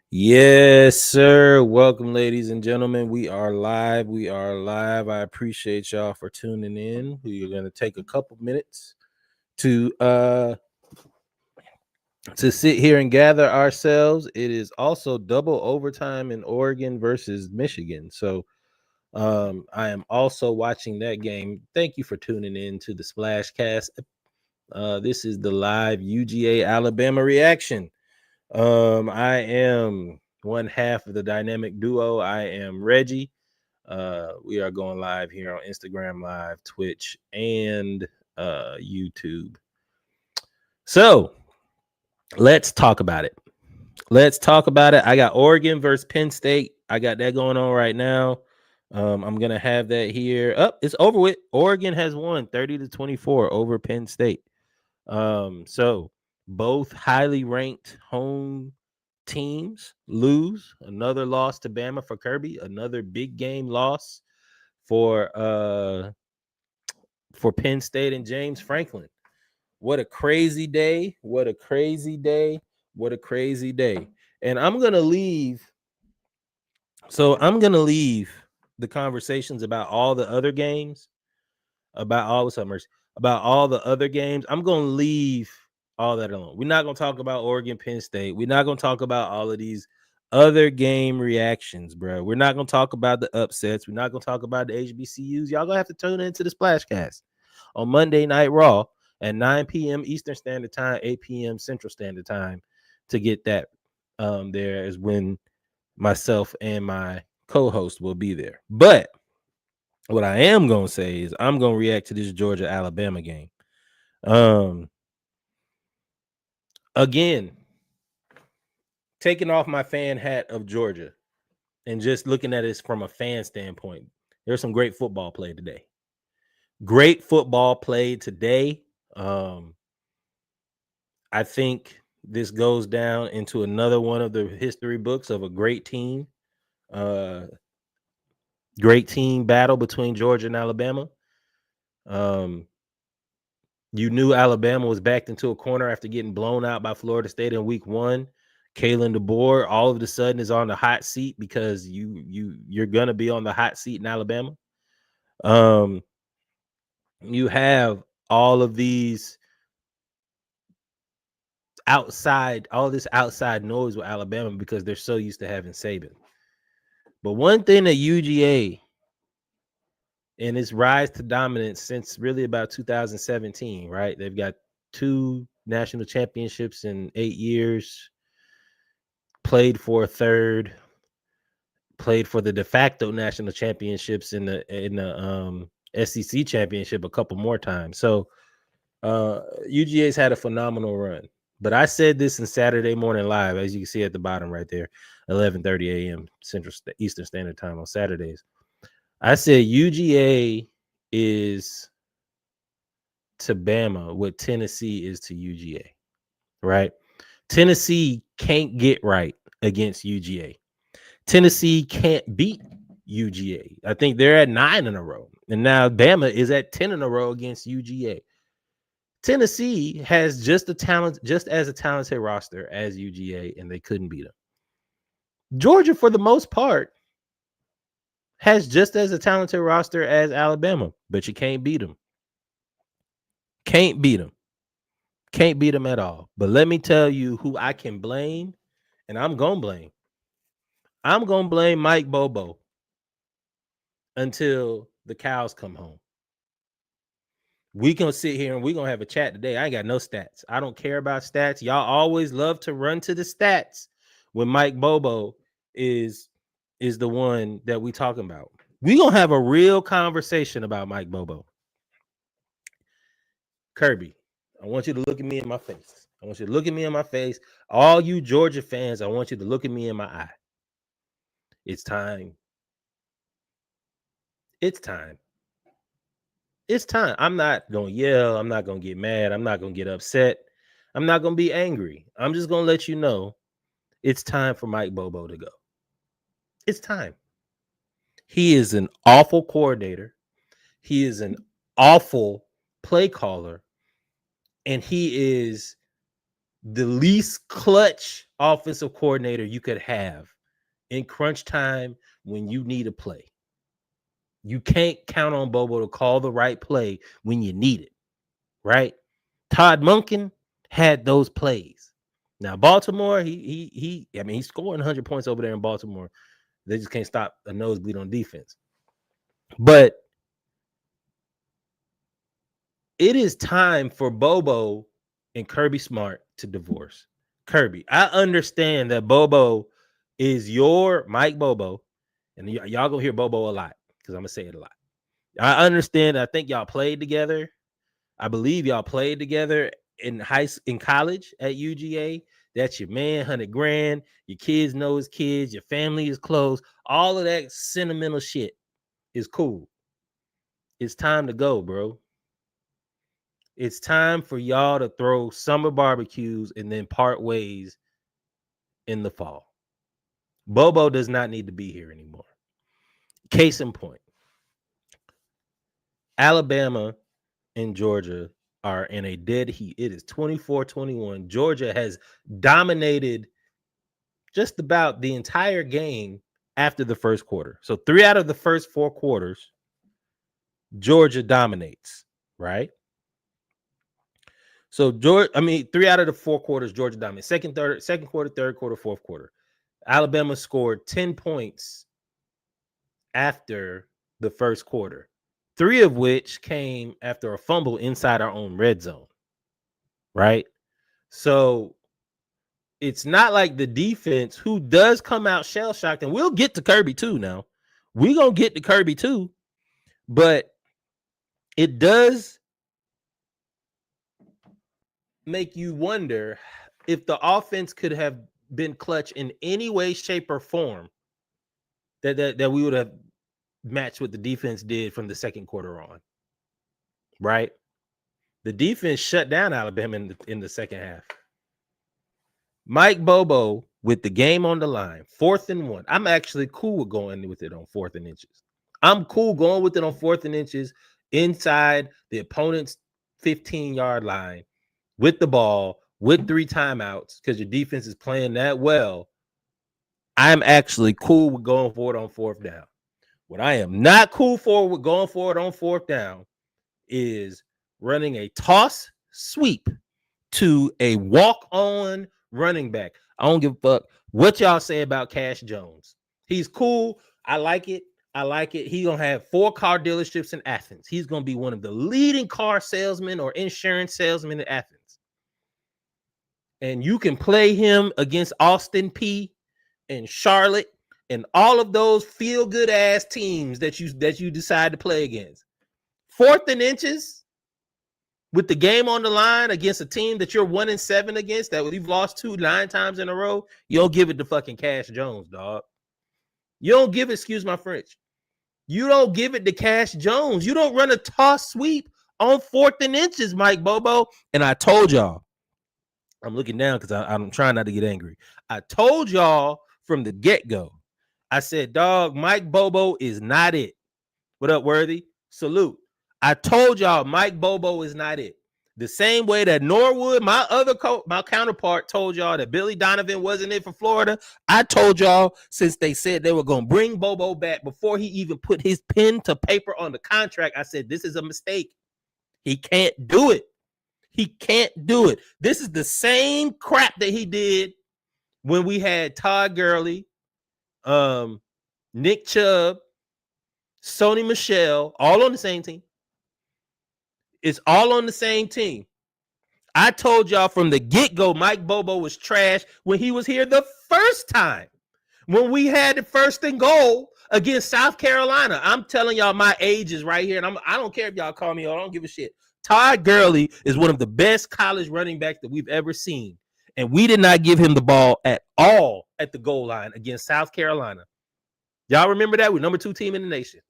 Yes, sir. Welcome, ladies and gentlemen. We are live. We are live. I appreciate y'all for tuning in. We are going to take a couple minutes to sit here and gather ourselves. It is also double overtime in Oregon versus Michigan. So I am also watching that game. Thank you for tuning in to the Splashcast. This is the live UGA Alabama reaction. I am one half of the dynamic duo. I am Reggie. We are going live here on Instagram Live, Twitch, and YouTube. So let's talk about it. Let's talk about it. I got Oregon versus Penn State. I got that going on right now. I'm gonna have that here. It's over with. Oregon has won 30-24 over Penn State. So both highly ranked home teams lose. Another loss to Bama for Kirby. Another big game loss for Penn State and James Franklin. What a crazy day. What a crazy day. What a crazy day. And I'm going to leave. So I'm going to leave the conversations about all the other games, about all the other games. I'm going to leave all that alone. We're not going to talk about Oregon, Penn State. We're not going to talk about all of these other game reactions, bro. We're not going to talk about the upsets. We're not going to talk about the HBCUs. Y'all going to have to tune into the Splashcast on Monday Night Raw at 9 p.m. Eastern Standard Time, 8 p.m. Central Standard Time to get that. There is when myself and my co-host will be there. But what I am going to say is I'm going to react to this Georgia-Alabama game. Again, taking off my fan hat of Georgia and just looking at it from a fan standpoint, there's some great football play today. Great football played today. I think this goes down into another one of the history books of a great team. Great team battle between Georgia and Alabama. You knew Alabama was backed into a corner after getting blown out by Florida State in week 1. Kalen DeBoer all of a sudden is on the hot seat because you're gonna be on the hot seat in Alabama. You have all of these all this outside noise with Alabama because they're so used to having Saban. But one thing that UGA and its rise to dominance since really about 2017, right? They've got 2 national championships in 8 years, played for a third, played for the de facto national championships in the SEC championship a couple more times. So UGA's had a phenomenal run. But I said this in Saturday Morning Live, as you can see at the bottom right there, 11:30 a.m. Eastern Standard Time on Saturdays. I said UGA is to Bama what Tennessee is to UGA, right? Tennessee can't get right against UGA. Tennessee can't beat UGA. I think they're at 9 in a row. And now Bama is at 10 in a row against UGA. Tennessee has just as a talented roster as UGA, and they couldn't beat them. Georgia, for the most part, has just as a talented roster as Alabama, but you can't beat them. Can't beat them. Can't beat them at all. But let me tell you who I can blame, and I'm going to blame. I'm going to blame Mike Bobo until the cows come home. We going to sit here and we're going to have a chat today. I ain't got no stats. I don't care about stats. Y'all always love to run to the stats when Mike Bobo is the one that we talking about. We going to have a real conversation about Mike Bobo. Kirby, I want you to look at me in my face. I want you to look at me in my face. All you Georgia fans, I want you to look at me in my eye. It's time. It's time. It's time. I'm not going to yell. I'm not going to get mad. I'm not going to get upset. I'm not going to be angry. I'm just going to let you know it's time for Mike Bobo to go. It's time. He is an awful coordinator. He is an awful play caller. And he is the least clutch offensive coordinator you could have in crunch time when you need a play. You can't count on Bobo to call the right play when you need it, right? Todd Monken had those plays. Now Baltimore, I mean, he's scoring 100 points over there in Baltimore. They just can't stop a nosebleed on defense. But it is time for Bobo and Kirby Smart to divorce. Kirby, I understand that Bobo is your Mike Bobo, and y'all gonna hear Bobo a lot because I'm gonna say it a lot. I understand. I think y'all played together. I believe y'all played together in college at UGA. That's your man, 100 grand. Your kids know his kids. Your family is close. All of that sentimental shit is cool. It's time to go, bro. It's time for y'all to throw summer barbecues and then part ways in the fall. Bobo does not need to be here anymore. Case in point, Alabama and Georgia are in a dead heat. It is 24-21. Georgia has dominated just about the entire game after the first quarter. So 3 out of the first 4 quarters, Georgia dominates, right? So 3 out of the 4 quarters, Georgia dominates. Second quarter, third quarter, fourth quarter. Alabama scored 10 points after the first quarter, 3 of which came after a fumble inside our own red zone, right? So it's not like the defense, who does come out shell-shocked, and we'll get to Kirby too now. We're going to get to Kirby too, but it does make you wonder if the offense could have been clutch in any way, shape, or form that we would have matched what the defense did from the second quarter on, right? The defense shut down Alabama in the second half. Mike Bobo with the game on the line, 4th and 1. I'm actually cool with going with it on 4th and inches. I'm cool going with it on 4th and inches inside the opponent's 15-yard line with the ball, with 3 timeouts, because your defense is playing that well. I'm actually cool with going for it on 4th down. What I am not cool for with going for it on 4th down is running a toss sweep to a walk-on running back. I don't give a fuck what y'all say about Cash Jones. He's cool. I like it. He's going to have 4 car dealerships in Athens. He's going to be one of the leading car salesmen or insurance salesmen in Athens. And you can play him against Austin P and Charlotte and all of those feel-good ass teams that you decide to play against. 4th and inches with the game on the line against a team that you're 1-7 against, that you've lost 9 times in a row, you don't give it to fucking Cash Jones, dog. You don't give it, excuse my French. You don't give it to Cash Jones. You don't run a toss sweep on 4th and inches, Mike Bobo. And I told y'all, I'm looking down because I'm trying not to get angry. I told y'all from the get-go, I said, dog, Mike Bobo is not it. What up, Worthy? Salute. I told y'all Mike Bobo is not it. The same way that Norwood, my counterpart, told y'all that Billy Donovan wasn't it for Florida. I told y'all since they said they were going to bring Bobo back before he even put his pen to paper on the contract, I said, this is a mistake. He can't do it. He can't do it. This is the same crap that he did when we had Todd Gurley, Nick Chubb, Sony Michel, all on the same team. It's all on the same team. I told y'all from the get-go, Mike Bobo was trash when he was here the first time. When we had the 1st and goal against South Carolina. I'm telling y'all my age is right here, and I don't care if y'all call me, I don't give a shit. Todd Gurley is one of the best college running backs that we've ever seen. And we did not give him the ball at all at the goal line against South Carolina. Y'all remember that? We're number 2 team in the nation.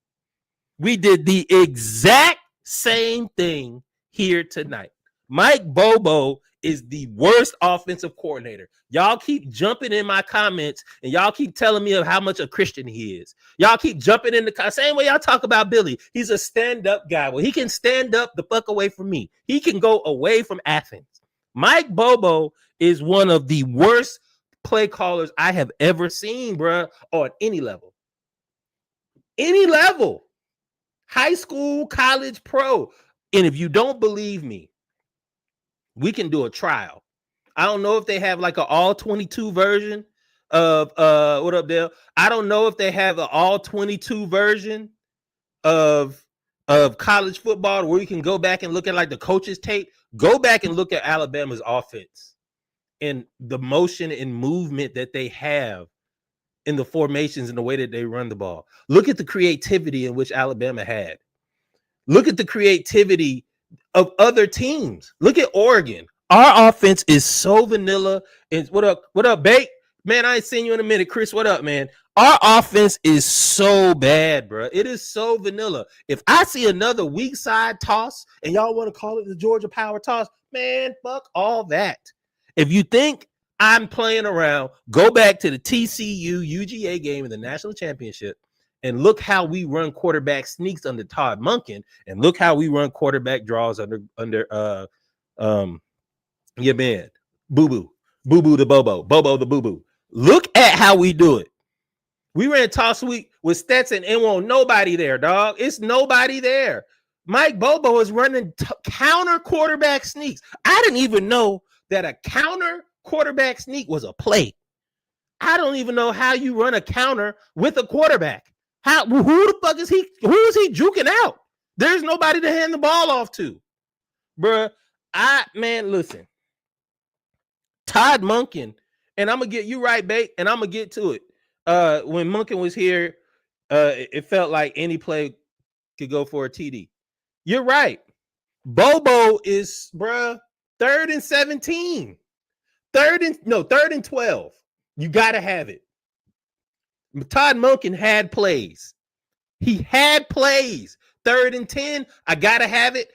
We did the exact same thing here tonight. Mike Bobo is the worst offensive coordinator. Y'all keep jumping in my comments and y'all keep telling me of how much a Christian he is. Y'all keep jumping in the same way y'all talk about Billy. He's a stand-up guy. Well, he can stand up the fuck away from me. He can go away from Athens. Mike Bobo is one of the worst play callers I have ever seen, bro, on any level. Any level. High school, college, pro. And if you don't believe me, we can do a trial. I don't know if they have like an all 22 version of what up, Dale? I don't know if they have an all 22 version of college football where you can go back and look at like the coaches tape. Go back and look at Alabama's offense and the motion and movement that they have in the formations and the way that they run the ball. Look at the creativity in which Alabama had. Look at the creativity of other teams. Look at Oregon. Our offense is so vanilla. And what up, Bake? Man, I ain't seen you in a minute. Chris, what up, man? Our offense is so bad, bro. It is so vanilla. If I see another weak side toss and y'all want to call it the Georgia power toss, man, fuck all that. If you think I'm playing around, go back to the TCU UGA game in the national championship and look how we run quarterback sneaks under Todd Monken, and look how we run quarterback draws under your man, Boo the Bobo the Boo. Look at how we do it. We ran toss week with Stetson and won't nobody there, dog. It's nobody there. Mike Bobo is running counter quarterback sneaks. I didn't even know that a counter quarterback sneak was a play. I don't even know how you run a counter with a quarterback. Who the fuck is he? Who is he juking out? There's nobody to hand the ball off to, bruh. Listen, Todd Monken, and I'm gonna get you right, Bate, and I'm gonna get to it. When Monken was here, it felt like any play could go for a TD. You're right. Bobo is, bruh, 3rd and 17. 3rd and 12. You gotta have it. Todd Monken had plays. He had plays. 3rd and 10. I gotta have it.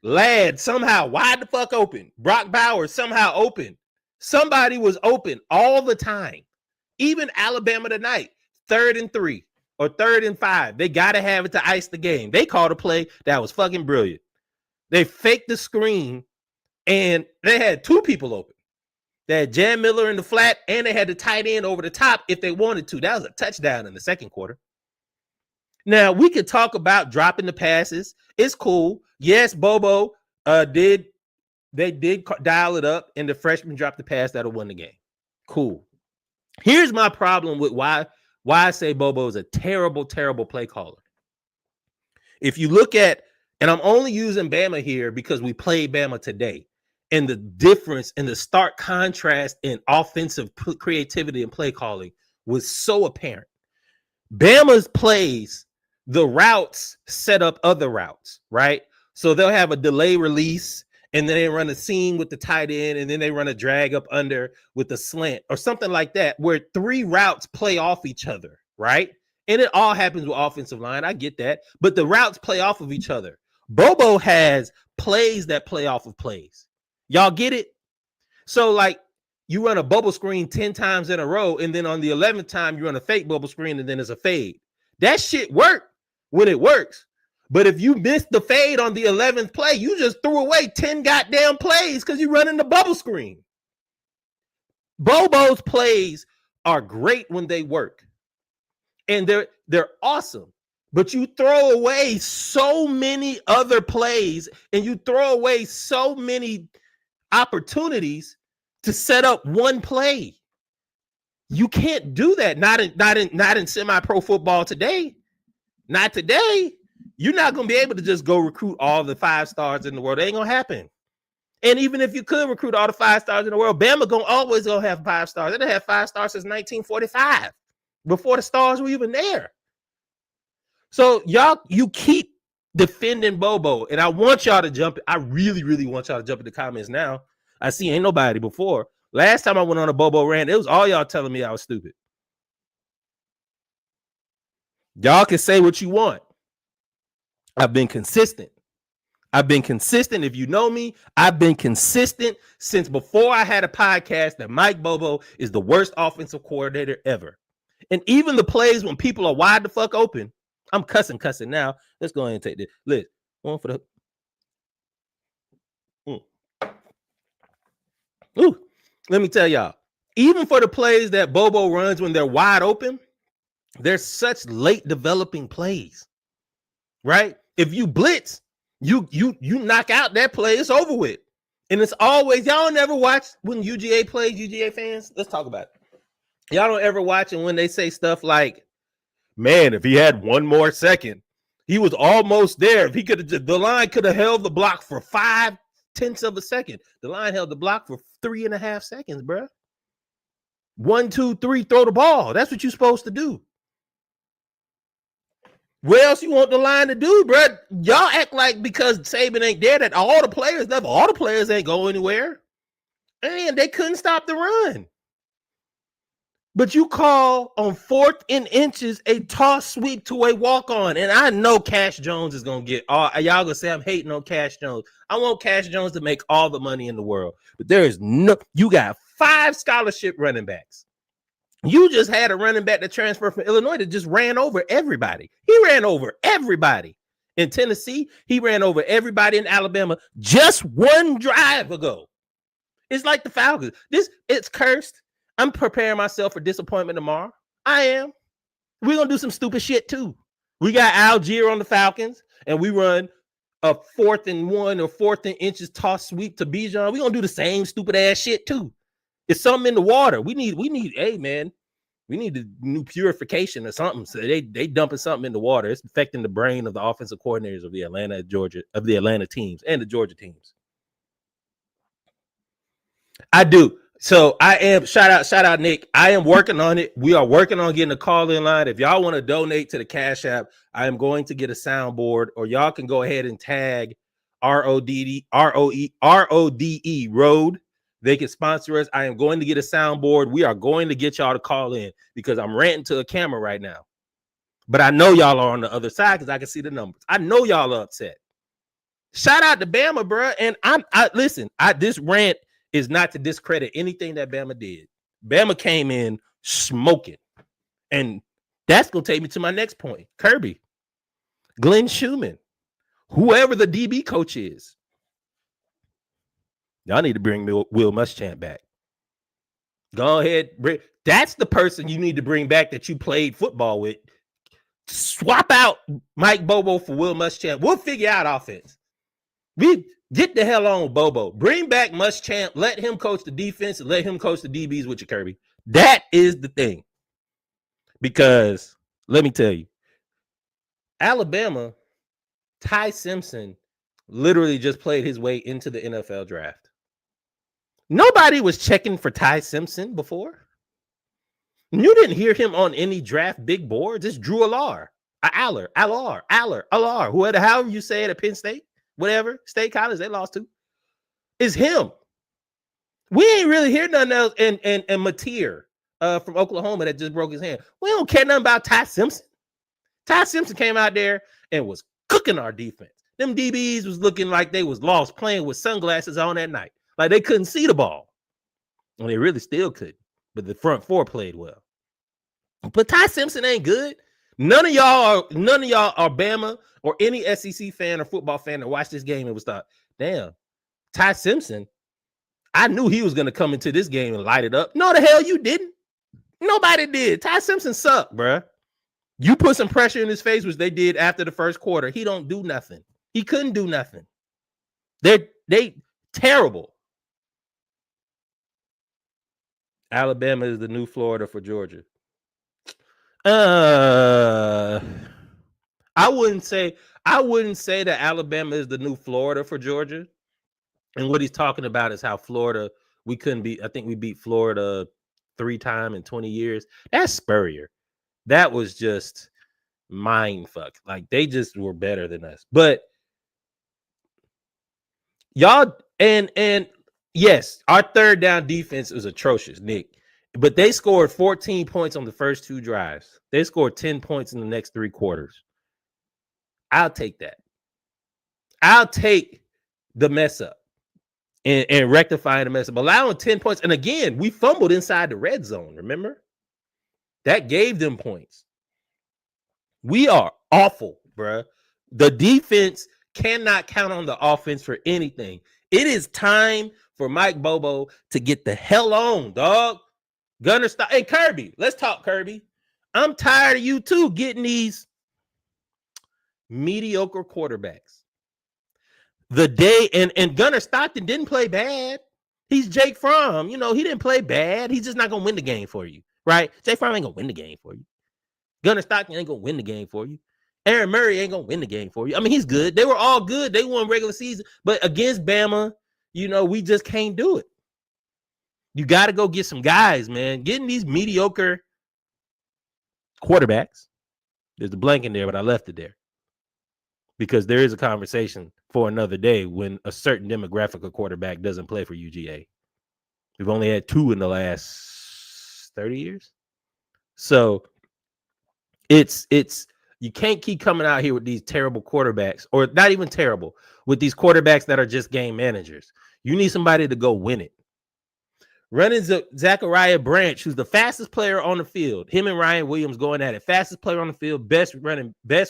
Ladd somehow wide the fuck open. Brock Bowers somehow open. Somebody was open all the time. Even Alabama tonight, 3rd and 3 or 3rd and 5. They gotta have it to ice the game. They called a play that was fucking brilliant. They faked the screen and they had 2 people open. They had Jan Miller in the flat, and they had the tight end over the top if they wanted to. That was a touchdown in the second quarter. Now, we could talk about dropping the passes. It's cool. Yes, Bobo did dial it up, and the freshman dropped the pass that'll win the game. Cool. Here's my problem with why I say Bobo is a terrible, terrible play caller. If you look at, and I'm only using Bama here because we played Bama today, and the difference and the stark contrast in offensive creativity and play calling was so apparent. Bama's plays, the routes set up other routes, right? So they'll have a delay release, and then they run a seam with the tight end, and then they run a drag up under with the slant or something like that, where 3 routes play off each other, right? And it all happens with offensive line. I get that. But the routes play off of each other. Bobo has plays that play off of plays. Y'all get it? So, like, you run a bubble screen 10 times in a row, and then on the 11th time, you run a fake bubble screen, and then it's a fade. That shit worked when it works. But if you missed the fade on the 11th play, you just threw away 10 goddamn plays because you're running the bubble screen. Bobo's plays are great when they work. And they're awesome. But you throw away so many other plays, and you throw away so many opportunities to set up one play. You can't do that. Not in semi-pro football today. Not today. You're not going to be able to just go recruit all the 5 stars in the world. It ain't going to happen. And even if you could recruit all the 5 stars in the world, Bama always gonna have 5 stars. They done had 5 stars since 1945, before the stars were even there. So you keep defending Bobo, and I want y'all to jump. I really, really want y'all to jump in the comments now. I see ain't nobody before. Last time I went on a Bobo rant, it was all y'all telling me I was stupid. Y'all can say what you want. I've been consistent. If you know me, I've been consistent since before I had a podcast that Mike Bobo is the worst offensive coordinator ever. And even the plays when people are wide the fuck open, I'm cussing now. Let's go ahead and take this. Liz, one for the. Ooh, let me tell y'all. even for the plays that Bobo runs when they're wide open, they're such late developing plays, right? If you blitz, you knock out that play, it's over with. And it's always, y'all never watch when UGA plays, UGA fans? Let's talk about it. Y'all don't ever watch it when they say stuff like, man, if he had one more second, he was almost there. If he could have, the line could have held the block for 0.5 of a second. The line held the block for 3.5 seconds, bro. 1, 2, 3, throw the ball. That's what you're supposed to do. What else you want the line to do, bro? Y'all act like because Saban ain't there that all the players ain't go anywhere. And they couldn't stop the run. But you call on 4th and inches a toss sweep to a walk-on. And I know Cash Jones is going to get all. Y'all going to say I'm hating on Cash Jones. I want Cash Jones to make all the money in the world. But there is no, you got 5 scholarship running backs. You just had a running back that transferred from Illinois that just ran over everybody. He ran over everybody in Tennessee. He ran over everybody in Alabama just one drive ago. It's like the Falcons. It's cursed. I'm preparing myself for disappointment tomorrow. I am. We're going to do some stupid shit too. We got Algier on the Falcons, and we run a 4th and 1 or 4th and inches toss sweep to Bijan. We're going to do the same stupid ass shit too. It's something in the water. We need, hey man, we need a new purification or something. So they dumping something in the water. It's affecting the brain of the offensive coordinators of the Atlanta teams and the Georgia teams. I do. So I am, shout out, Nick. I am working on it. We are working on getting a call-in line. If y'all want to donate to the Cash App, I am going to get a soundboard, or y'all can go ahead and tag RODE Road. They can sponsor us. I am going to get a soundboard. We are going to get y'all to call in because I'm ranting to a camera right now. But I know y'all are on the other side because I can see the numbers. I know y'all are upset. Shout out to Bama, bro. And listen, this rant is not to discredit anything that Bama did. Bama came in smoking. And that's going to take me to my next point. Kirby, Glenn Schumann, whoever the DB coach is. Y'all need to bring Will Muschamp back. Go ahead. That's the person you need to bring back that you played football with. Swap out Mike Bobo for Will Muschamp. We'll figure out offense. We get the hell on Bobo. Bring back Muschamp. Let him coach the defense and let him coach the DBs with you, Kirby. That is the thing. Because let me tell you, Alabama, Ty Simpson literally just played his way into the NFL draft. Nobody was checking for Ty Simpson before. You didn't hear him on any draft big boards. It's Drew Aller, whoever, however you say it at Penn State, whatever, State College they lost to. It's him. We ain't really hear nothing else. And Mateer from Oklahoma that just broke his hand. We don't care nothing about Ty Simpson. Ty Simpson came out there and was cooking our defense. Them DBs was looking like they was lost playing with sunglasses on that night. Like they couldn't see the ball. And they really still couldn't. But the front four played well. But Ty Simpson ain't good. None of y'all are Bama or any SEC fan or football fan that watched this game and was thought, damn, Ty Simpson, I knew he was going to come into this game and light it up. No, the hell you didn't. Nobody did. Ty Simpson sucked, bruh. You put some pressure in his face, which they did after the first quarter. He don't do nothing. He couldn't do nothing. They terrible. Alabama is the new Florida for Georgia. I wouldn't say that Alabama is the new Florida for Georgia. And what he's talking about is how Florida, I think we beat Florida 3 times in 20 years. That's Spurrier. That was just mind fuck. Like they just were better than us. But y'all, and yes, our third down defense was atrocious, Nick. But they scored 14 points on the first 2 drives. They scored 10 points in the next 3 quarters. I'll take that. I'll take the mess up and rectifying the mess up. Allowing 10 points. And again, we fumbled inside the red zone, remember? That gave them points. We are awful, bruh. The defense cannot count on the offense for anything. It is time for Mike Bobo to get the hell on, dog. Gunner stop. Hey, Kirby, let's talk, Kirby. I'm tired of you too getting these mediocre quarterbacks. The day and Gunner Stockton didn't play bad. He's Jake Fromm. You know, he didn't play bad. He's just not gonna win the game for you, right? Jake Fromm ain't gonna win the game for you. Gunner Stockton ain't gonna win the game for you. Aaron Murray ain't gonna win the game for you. I mean, he's good. They were all good. They won regular season, but against Bama, you know, we just can't do it. You got to go get some guys, man. Getting these mediocre quarterbacks. There's a blank in there, but I left it there because there is a conversation for another day when a certain demographic of quarterback doesn't play for UGA. We've only had 2 in the last 30 years. So it's you can't keep coming out here with these terrible quarterbacks, or not even terrible, with these quarterbacks that are just game managers. You need somebody to go win it. Running Zachariah Branch, who's the fastest player on the field. Him and Ryan Williams going at it. Fastest player on the field, best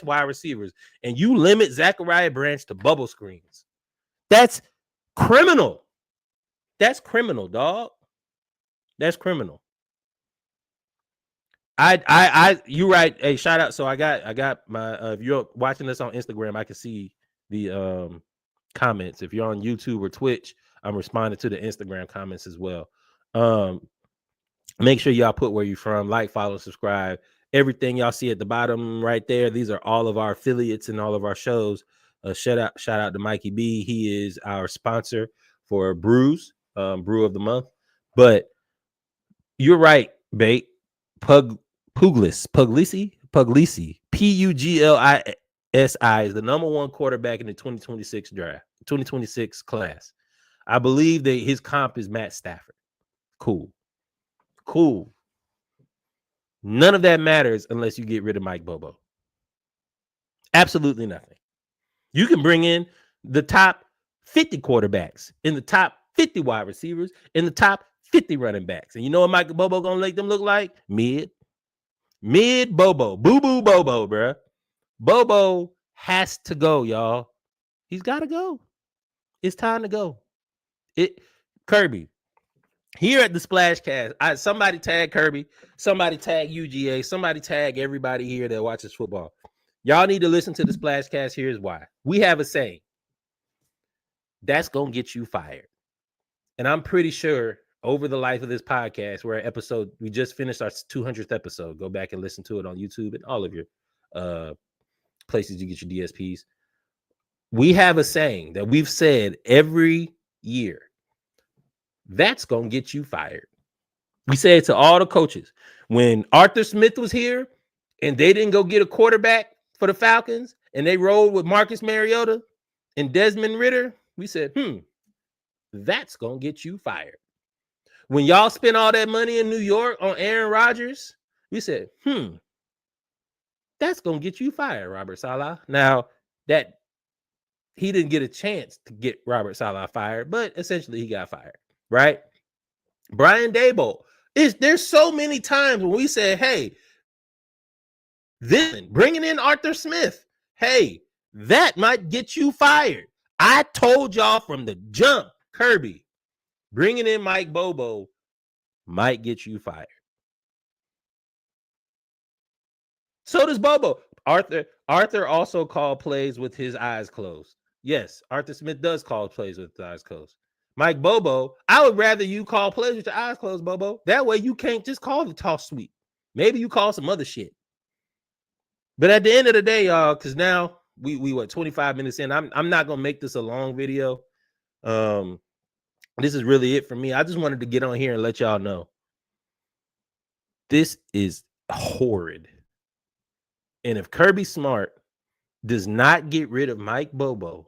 wide receivers. And you limit Zachariah Branch to bubble screens. That's criminal. That's criminal, dog. That's criminal. You're right. Hey, shout out. So I got my if you're watching this on Instagram, I can see the comments. If you're on YouTube or Twitch, I'm responding to the Instagram comments as well. Make sure y'all put where you're from, like, follow, subscribe. Everything y'all see at the bottom right there. These are all of our affiliates and all of our shows. Shout out to Mikey B. He is our sponsor for Brews, Brew of the Month. But you're right, Bait. Puglisi, Puglisi is the number 1 quarterback in the 2026 draft, 2026 class. I believe that his comp is Matt Stafford. Cool. None of that matters unless you get rid of Mike Bobo. Absolutely nothing. You can bring in the top 50 quarterbacks, in the top 50 wide receivers, in the top 50 running backs. And you know what Mike Bobo gonna make them look like? Mid Bobo. Boo-boo Bobo, bruh. Bobo has to go, y'all. He's got to go. It's time to go. Kirby, here at the Splashcast, somebody tag Kirby, somebody tag UGA, somebody tag everybody here that watches football. Y'all need to listen to the Splashcast. Here's why. We have a saying. That's going to get you fired. And I'm pretty sure over the life of this podcast, we just finished our 200th episode. Go back and listen to it on YouTube and all of your places you get your DSPs. We have a saying that we've said every year. That's going to get you fired. We say it to all the coaches. When Arthur Smith was here and they didn't go get a quarterback for the Falcons and they rolled with Marcus Mariota and Desmond Ridder, we said, that's going to get you fired. When y'all spent all that money in New York on Aaron Rodgers, we said, that's going to get you fired, Robert Saleh. Now, that he didn't get a chance to get Robert Saleh fired, but essentially he got fired, right? Brian Daboll. There's so many times when we said, hey, bringing in Arthur Smith, hey, that might get you fired. I told y'all from the jump, Kirby, bringing in Mike Bobo might get you fired. So does Bobo. Arthur also called plays with his eyes closed. Yes, Arthur Smith does call plays with his eyes closed. Mike Bobo, I would rather you call plays with your eyes closed, Bobo. That way you can't just call the toss sweep. Maybe you call some other shit. But at the end of the day, y'all, because now we 25 minutes in. I'm not gonna make this a long video. This is really it for me. I just wanted to get on here and let y'all know. This is horrid. And if Kirby Smart does not get rid of Mike Bobo,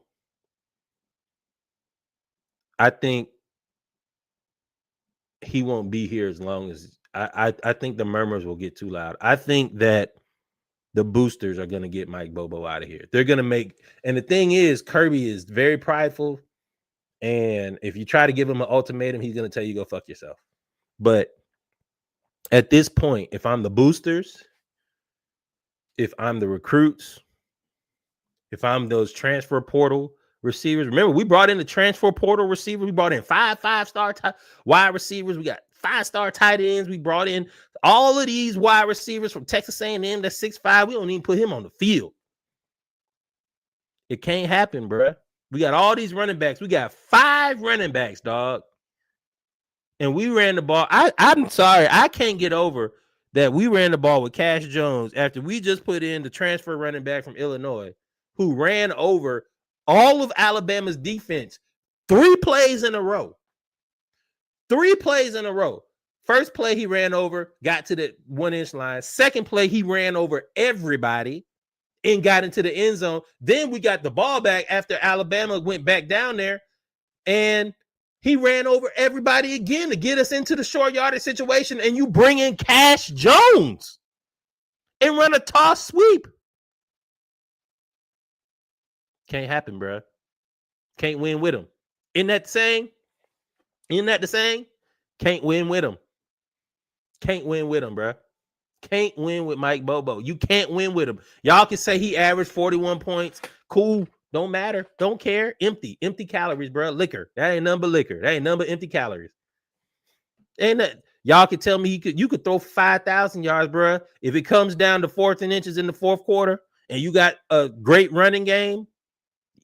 I think he won't be here as long as I think the murmurs will get too loud. I think that the boosters are going to get Mike Bobo out of here. They're going to make, and the thing is, Kirby is very prideful. And if you try to give him an ultimatum, he's going to tell you, go fuck yourself. But at this point, if I'm the boosters, if I'm the recruits, if I'm those transfer portal receivers, remember, we brought in the transfer portal receivers. We brought in five-star wide receivers. We got 5-star tight ends. We brought in all of these wide receivers from Texas A&M that's 6'5". We don't even put him on the field. It can't happen, bro. We got all these running backs. We got 5 running backs, dog. And we ran the ball. I'm sorry. I can't get over that we ran the ball with Cash Jones after we just put in the transfer running back from Illinois who ran over all of Alabama's defense 3 plays in a row. 3 plays in a row. First play, he ran over, got to the 1-inch line. Second play, he ran over everybody and got into the end zone. Then we got the ball back after Alabama went back down there, and he ran over everybody again to get us into the short yardage situation, and you bring in Cash Jones and run a toss sweep. Can't happen, bro. Can't win with him. Isn't that the saying? Can't win with him. Can't win with him, bro. Can't win with Mike Bobo. You can't win with him. Y'all can say he averaged 41 points. Cool. Don't matter. Don't care. Empty calories, bro. Liquor. That ain't nothing but liquor. That ain't nothing but empty calories. Ain't that? Y'all can tell me you could throw 5,000 yards, bro. If it comes down to 4th and inches in the 4th quarter and you got a great running game,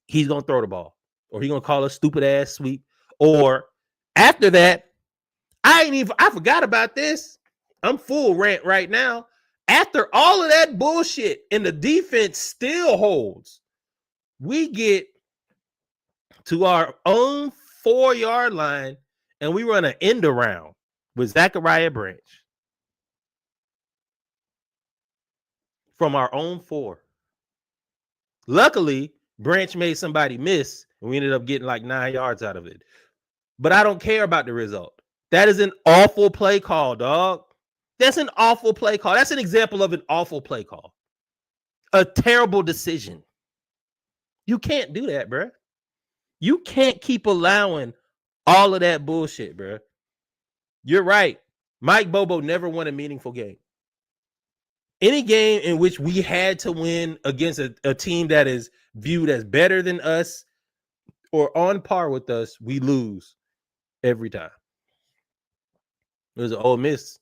he's going to throw the ball, or he's going to call a stupid ass sweep. Or after that, I forgot about this. I'm full rant right now. After all of that bullshit and the defense still holds, we get to our own 4-yard line and we run an end around with Zachariah Branch from our own 4. Luckily, Branch made somebody miss and we ended up getting like 9 yards out of it. But I don't care about the result. That is an awful play call, dog. That's an awful play call. That's an example of an awful play call. A terrible decision. You can't do that, bro. You can't keep allowing all of that bullshit, bro. You're right. Mike Bobo never won a meaningful game. Any game in which we had to win against a team that is viewed as better than us or on par with us, we lose every time. It was an Ole Miss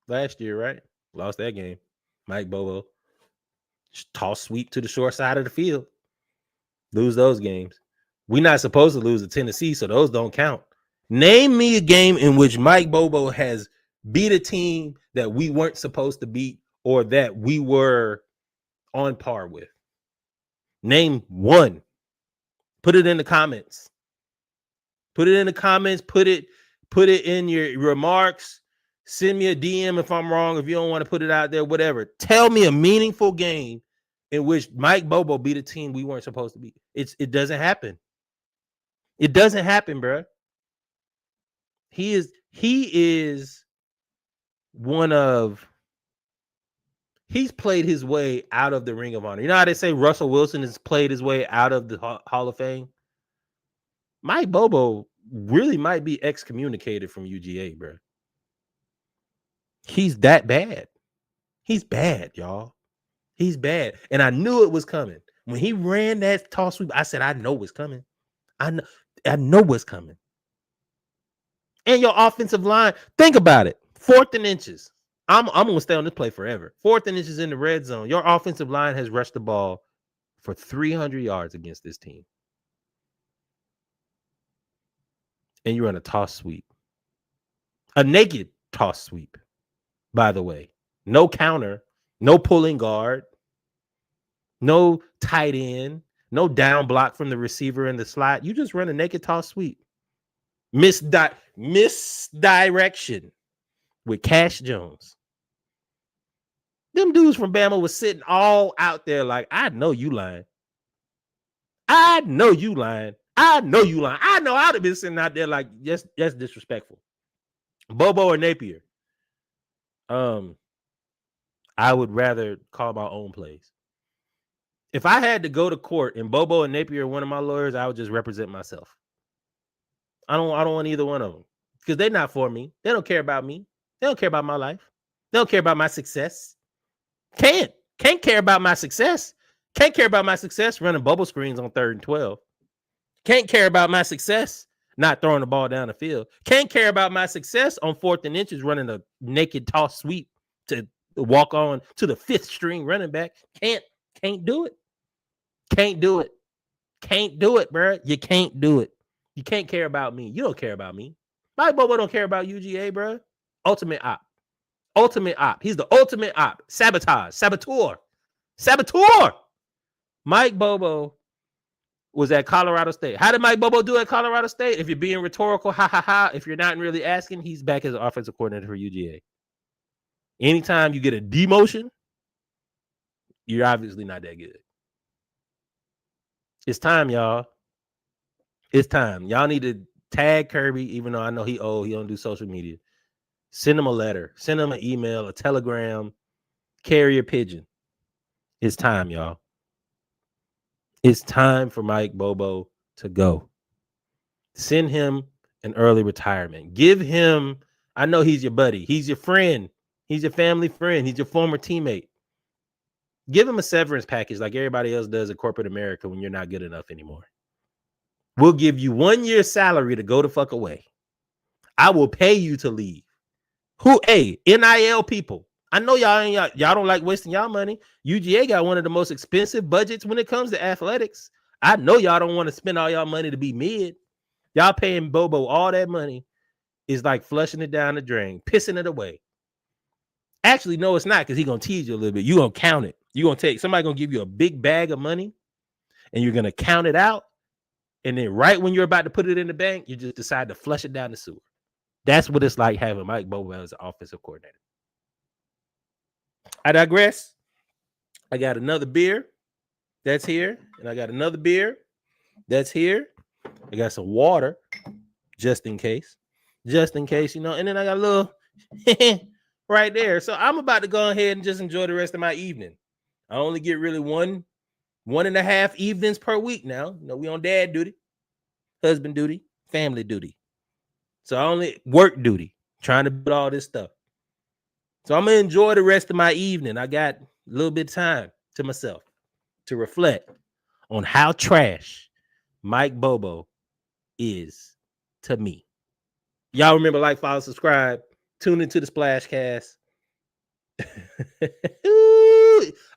last year, right? Lost that game. Mike Bobo toss sweep to the short side of the field. Lose those games. We're not supposed to lose to Tennessee, so those don't count. Name me a game in which Mike Bobo has beat a team that we weren't supposed to beat or that we were on par with. Name one. Put it in the comments. Put it in the comments. Put it in your remarks. Send me a DM if I'm wrong. If you don't want to put it out there, whatever. Tell me a meaningful game in which Mike Bobo beat a team we weren't supposed to beat. It doesn't happen. It doesn't happen, bro. He is one of. He's played his way out of the Ring of Honor. You know how they say Russell Wilson has played his way out of the Hall of Fame? Mike Bobo really might be excommunicated from UGA, bro. He's that bad. He's bad, y'all. He's bad. And I knew it was coming. When he ran that toss sweep, I said, I know it's coming. I know what's coming. And your offensive line, think about it. 4th and inches. I'm going to stay on this play forever. 4th and inches in the red zone. Your offensive line has rushed the ball for 300 yards against this team. And you run a toss sweep. A naked toss sweep, by the way. No counter, no pulling guard, no tight end, no down block from the receiver in the slot. You just run a naked toss sweep. Misdirection with Cash Jones. Them dudes from Bama was sitting all out there like, I know you lying. I know you lying. I know you lying. I know I'd have been sitting out there like, that's disrespectful. Bobo or Napier. I would rather call my own plays. If I had to go to court and Bobo and Napier are one of my lawyers, I would just represent myself. I don't want either one of them because they're not for me. They don't care about me. They don't care about my life. They don't care about my success. Can't care about my success. Can't care about my success running bubble screens on 3rd and 12. Can't care about my success not throwing the ball down the field. Can't care about my success on 4th and inches running a naked toss sweep to walk on to the 5th string running back. Can't do it. Can't do it. Can't do it, bro. You can't do it. You can't care about me. You don't care about me. Mike Bobo don't care about UGA, bro. Ultimate op. Ultimate op. He's the ultimate op. Saboteur. Mike Bobo was at Colorado State. How did Mike Bobo do at Colorado State? If you're being rhetorical, ha ha ha. If you're not really asking, he's back as an offensive coordinator for UGA. Anytime you get a demotion, you're obviously not that good. It's time, y'all. It's time. Y'all need to tag Kirby, even though I know he don't do social media. Send him a letter. Send him an email, a telegram, carrier pigeon. It's time, y'all. It's time for Mike Bobo to go. Send him an early retirement. Give him, I know he's your buddy. He's your friend. He's your family friend. He's your former teammate. Give him a severance package like everybody else does in corporate America when you're not good enough anymore. We'll give you 1 year's salary to go the fuck away. I will pay you to leave. NIL people. I know y'all don't like wasting y'all money. UGA got one of the most expensive budgets when it comes to athletics. I know y'all don't want to spend all y'all money to be mid. Y'all paying Bobo all that money is like flushing it down the drain, pissing it away. Actually, no, it's not, because he's going to tease you a little bit. You're going to count it. You're going to take, somebody going to give you a big bag of money, and you're going to count it out. And then right when you're about to put it in the bank, you just decide to flush it down the sewer. That's what it's like having Mike Bobo as an offensive coordinator. I digress. I got another beer that's here, and I got another beer that's here. I got some water just in case, and then I got a little right there. So I'm about to go ahead and just enjoy the rest of my evening. I only get really one and a half evenings per week now. You know, we on dad duty, husband duty, family duty. So I only work duty, trying to build all this stuff. So I'm going to enjoy the rest of my evening. I got a little bit of time to myself to reflect on how trash Mike Bobo is to me. Y'all remember, like, follow, subscribe, tune into the Splashcast.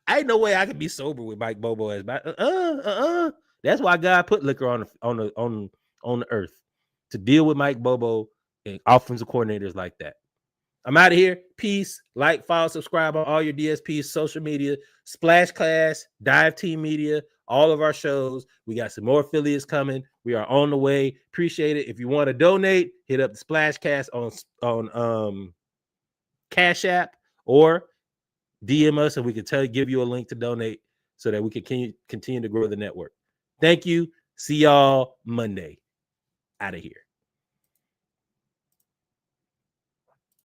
Ain't no way I could be sober with Mike Bobo as That's why God put liquor on the earth, to deal with Mike Bobo and offensive coordinators like that. I'm out of here. Peace. Like, follow, subscribe on all your DSPs, social media, Splash Class, Dive Team Media, all of our shows. We got some more affiliates coming. We are on the way. Appreciate it. If you want to donate, hit up the Splashcast on Cash App, or DM us and we can give you a link to donate so that we can continue to grow the network. Thank you. See y'all Monday. Out of here.